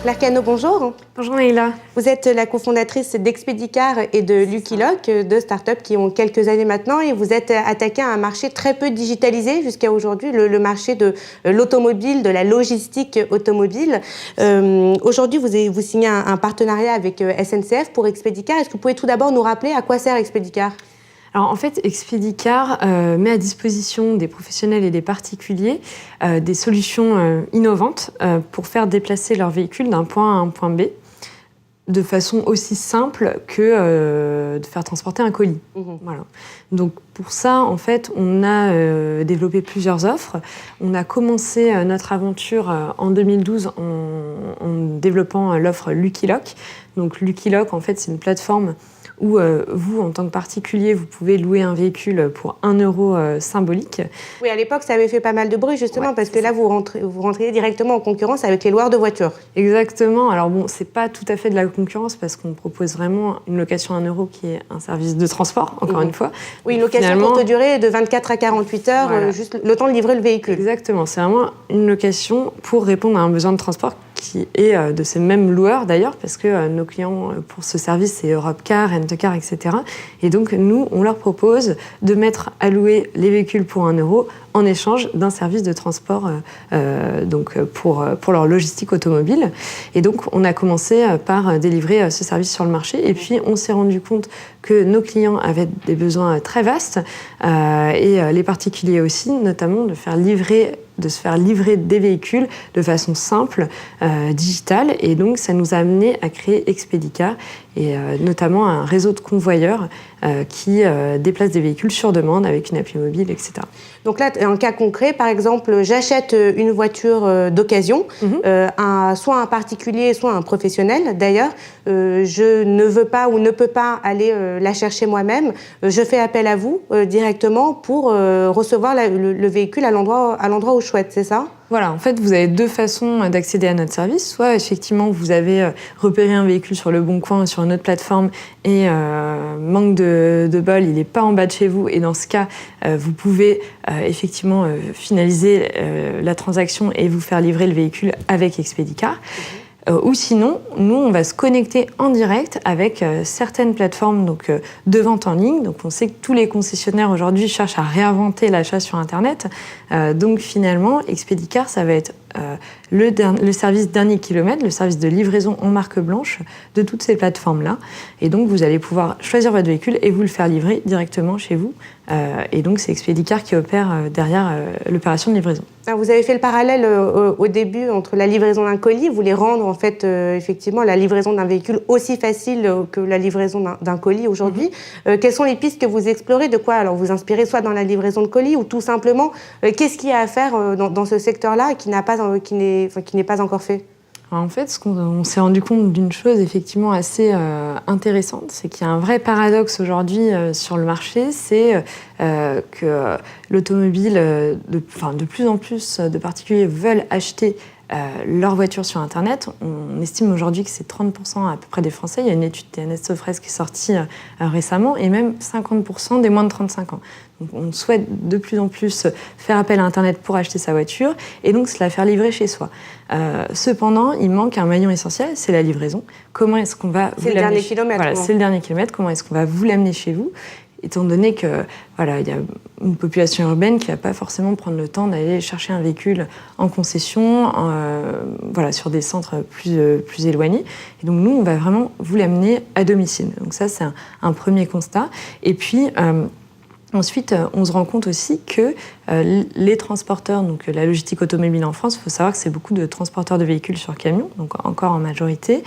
Claire Cano, bonjour. Bonjour Naïla. Vous êtes la cofondatrice d'Expedicar et de Lucky Lock, deux startups qui ont quelques années maintenant, et vous êtes attaquée à un marché très peu digitalisé jusqu'à aujourd'hui, le marché de l'automobile, de la logistique automobile. Aujourd'hui, vous signez un partenariat avec SNCF pour Expedicar. Est-ce que vous pouvez tout d'abord nous rappeler à quoi sert Expedicar ? Alors en fait, Expedicar met à disposition des professionnels et des particuliers des solutions innovantes pour faire déplacer leur véhicule d'un point A à un point B de façon aussi simple que de faire transporter un colis. Voilà. Donc pour ça, en fait, on a développé plusieurs offres. On a commencé notre aventure en 2012 en développant l'offre Lucky Lock. Donc Lucky Lock, en fait, c'est une plateforme où vous, en tant que particulier, vous pouvez louer un véhicule pour 1 euro symbolique. Oui, à l'époque, ça avait fait pas mal de bruit, justement, parce que là, vous rentriez directement en concurrence avec les loueurs de voitures. Exactement. Alors bon, c'est pas tout à fait de la concurrence, parce qu'on propose vraiment une location à 1 euro qui est un service de transport, encore une fois. Oui, une location courte durée de 24 à 48 heures, voilà. Juste le temps de livrer le véhicule. Exactement. C'est vraiment une location pour répondre à un besoin de transport qui est de ces mêmes loueurs d'ailleurs, parce que nos clients pour ce service, c'est Europcar, Rent-A-Car, etc. Et donc, nous, on leur propose de mettre à louer les véhicules pour 1 euro en échange d'un service de transport pour leur logistique automobile. Et donc, on a commencé par délivrer ce service sur le marché. Et puis, on s'est rendu compte que nos clients avaient des besoins très vastes, et les particuliers aussi, notamment de se faire livrer des véhicules de façon simple, digitale. Et donc, ça nous a amené à créer Expedicar, et notamment un réseau de convoyeurs qui déplacent des véhicules sur demande avec une appli mobile, etc. Donc là, un cas concret, par exemple, j'achète une voiture d'occasion, soit un particulier, soit un professionnel. D'ailleurs, je ne veux pas ou ne peux pas aller la chercher moi-même. Je fais appel à vous directement pour recevoir le véhicule à l'endroit où je souhaite, c'est ça ? Voilà, en fait, vous avez deux façons d'accéder à notre service. Soit, effectivement, vous avez repéré un véhicule sur Le Bon Coin ou sur une autre plateforme et manque de bol, il n'est pas en bas de chez vous. Et dans ce cas, vous pouvez effectivement finaliser la transaction et vous faire livrer le véhicule avec Expedicar. Ou sinon, nous, on va se connecter en direct avec certaines plateformes de vente en ligne. Donc, on sait que tous les concessionnaires aujourd'hui cherchent à réinventer l'achat sur Internet. Donc, finalement, Expedicar, ça va être le service dernier kilomètre, le service de livraison en marque blanche de toutes ces plateformes-là. Et donc, vous allez pouvoir choisir votre véhicule et vous le faire livrer directement chez vous. Et donc, c'est Expedicar qui opère derrière l'opération de livraison. Alors, vous avez fait le parallèle au début entre la livraison d'un colis. Vous voulez rendre en fait effectivement la livraison d'un véhicule aussi facile que la livraison d'un colis aujourd'hui. Quelles sont les pistes que vous explorez? De quoi alors vous inspirez, soit dans la livraison de colis ou tout simplement qu'est-ce qu'il y a à faire dans ce secteur-là qui n'est pas encore fait? Alors en fait, on s'est rendu compte d'une chose effectivement assez intéressante, c'est qu'il y a un vrai paradoxe aujourd'hui sur le marché, c'est que l'automobile, de plus en plus de particuliers veulent acheter leur voiture sur Internet. On estime aujourd'hui que c'est 30% à peu près des Français. Il y a une étude TNS Sofres qui est sortie récemment, et même 50% des moins de 35 ans. Donc on souhaite de plus en plus faire appel à Internet pour acheter sa voiture et donc se la faire livrer chez soi. Cependant, il manque un maillon essentiel, c'est la livraison. Comment est-ce qu'on va vous l'amener? C'est le dernier kilomètre. Voilà, c'est le dernier kilomètre. Comment est-ce qu'on va vous l'amener chez vous? Étant donné que il y a une population urbaine qui ne va pas forcément prendre le temps d'aller chercher un véhicule en concession, sur des centres plus éloignés. Et donc nous, on va vraiment vous l'amener à domicile. Donc ça, c'est un premier constat. Et puis ensuite, on se rend compte aussi que les transporteurs, donc la logistique automobile en France, il faut savoir que c'est beaucoup de transporteurs de véhicules sur camion, donc encore en majorité.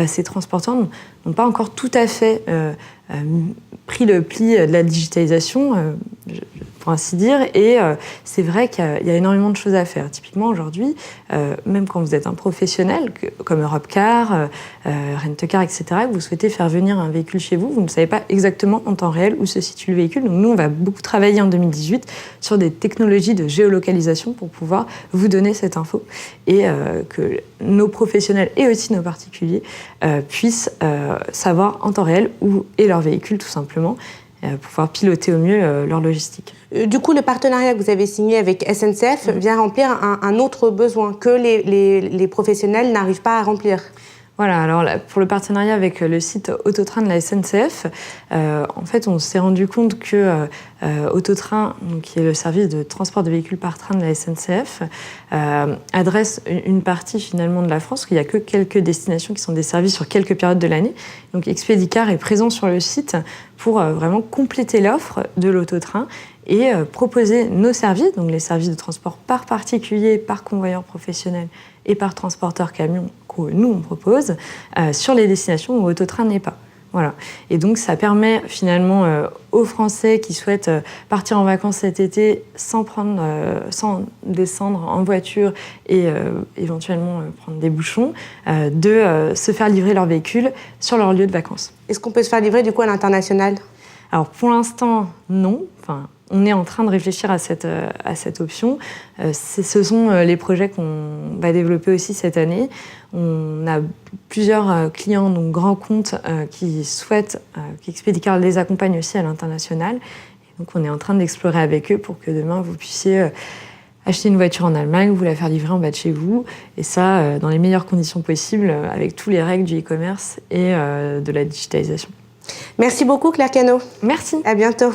Ces transporteurs n'ont pas encore tout à fait pris le pli de la digitalisation, pour ainsi dire, et c'est vrai qu'il y a énormément de choses à faire. Typiquement aujourd'hui, même quand vous êtes un professionnel, comme Europcar, Rent-A-Car, etc., que vous souhaitez faire venir un véhicule chez vous, vous ne savez pas exactement en temps réel où se situe le véhicule. Donc nous, on va beaucoup travailler en 2018 sur des technologies de géolocalisation pour pouvoir vous donner cette info et que nos professionnels et aussi nos particuliers puissent savoir en temps réel où est leur véhicule, tout simplement. pour pouvoir piloter au mieux leur logistique. Du coup, le partenariat que vous avez signé avec SNCF vient remplir un autre besoin que les professionnels n'arrivent pas à remplir. Voilà, alors pour le partenariat avec le site Autotrain de la SNCF, en fait, on s'est rendu compte que Autotrain, donc, qui est le service de transport de véhicules par train de la SNCF, adresse une partie finalement de la France, qu'il n'y a que quelques destinations qui sont desservies sur quelques périodes de l'année. Donc Expedicar est présent sur le site pour vraiment compléter l'offre de l'Autotrain et proposer nos services, donc les services de transport par particulier, par convoyeur professionnel et par transporteur camion que nous on propose, sur les destinations où Autotrain n'est pas. Voilà. Et donc ça permet finalement aux Français qui souhaitent partir en vacances cet été sans descendre en voiture et éventuellement prendre des bouchons, de se faire livrer leur véhicule sur leur lieu de vacances. Est-ce qu'on peut se faire livrer du coup à l'international ? Alors pour l'instant, non. Enfin, on est en train de réfléchir à cette option. Ce sont les projets qu'on va développer aussi cette année. On a plusieurs clients, donc grands comptes, qui souhaitent qu'Expedicar les accompagne aussi à l'international. Et donc on est en train d'explorer avec eux pour que demain vous puissiez acheter une voiture en Allemagne, vous la faire livrer en bas de chez vous, et ça dans les meilleures conditions possibles, avec toutes les règles du e-commerce et de la digitalisation. Merci beaucoup Claire Cano. Merci. À bientôt.